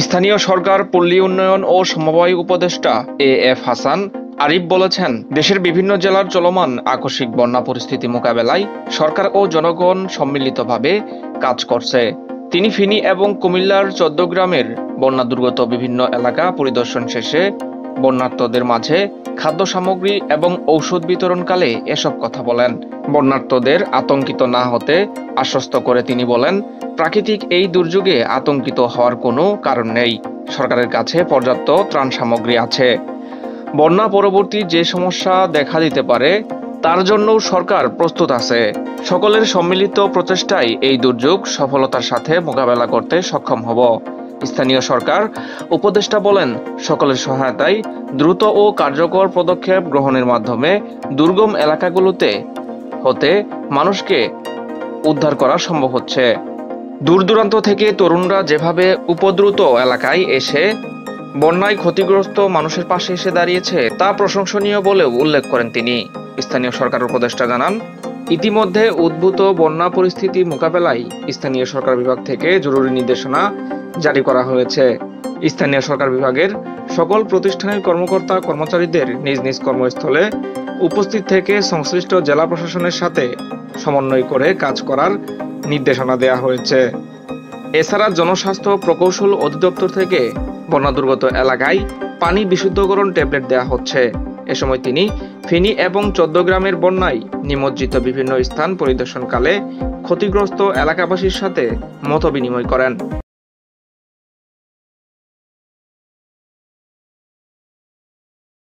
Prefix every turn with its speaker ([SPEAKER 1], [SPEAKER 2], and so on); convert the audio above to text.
[SPEAKER 1] স্থানীয় সরকার, পল্লী উন্নয়ন ও সমবায় উপদেষ্টা এ.এফ. হাসান আরিফ বলেছেন, দেশের বিভিন্ন জেলার চলমান আকস্মিক বন্যা পরিস্থিতি মোকাবেলায় সরকার ও জনগণ সম্মিলিতভাবে কাজ করছে। তিনি ফেনী এবং কুমিল্লার ১৪ গ্রামের বন্যা দুর্গত বিভিন্ন এলাকা পরিদর্শন শেষে বন্যার্তদের মাঝে খাদ্য সামগ্রী এবং ঔষধ বিতরণকালে এসব কথা বলেন। বন্যার্তদের আতঙ্কিত না হতে আশ্বস্ত করে তিনি বলেন, প্রাকৃতিক এই দুর্যোগে আতঙ্কিত হওয়ার কোনো কারণ নেই। সরকারের কাছে পর্যাপ্ত ত্রাণ সামগ্রী আছে। বন্যা পরবর্তী যে সমস্যা দেখা দিতে পারে তার জন্যও সরকার প্রস্তুত আছে। সকলের সম্মিলিত প্রচেষ্টায় এই দুর্যোগ সফলতার সাথে মোকাবেলা করতে সক্ষম হব। স্থানীয় সরকার উপদেষ্টা বলেন, সকলের সহায়তায় দ্রুত ও কার্যকর পদক্ষেপ গ্রহণের মাধ্যমে দুর্গম এলাকাগুলোতে হতে মানুষকে উদ্ধার করা সম্ভব হচ্ছে। দূর দূরান্ত থেকে তরুণরা যেভাবে উপদ্রুত এলাকায় এসে বন্যায় ক্ষতিগ্রস্ত মানুষের পাশে এসে দাঁড়িয়েছে তা প্রশংসনীয় বলেও উল্লেখ করেন তিনি। স্থানীয় সরকার উপদেষ্টা জানান, ইতিমধ্যে উদ্ভূত বন্যা পরিস্থিতি মোকাবেলায় স্থানীয় সরকার বিভাগ থেকে জরুরি নির্দেশনা জারি করা হয়েছে। স্থানীয় সরকার বিভাগের সকল প্রতিষ্ঠানের কর্মকর্তা কর্মচারীদের নিজ নিজ কর্মস্থলে উপস্থিত থেকে সংশ্লিষ্ট জেলা প্রশাসনের সাথে সমন্বয় করে কাজ করার নির্দেশনা দেওয়া হয়েছে। এছাড়া জনস্বাস্থ্য প্রকৌশল অধিদপ্তর থেকে বন্যা দুর্গত এলাকায় পানি বিশুদ্ধকরণ ট্যাবলেট দেওয়া হচ্ছে। এ সময় তিনি ফেনী এবং ১৪ গ্রামের বন্যায় নিমজ্জিত বিভিন্ন স্থান পরিদর্শনকালে ক্ষতিগ্রস্ত এলাকাবাসীর সাথে মতবিনিময় করেন।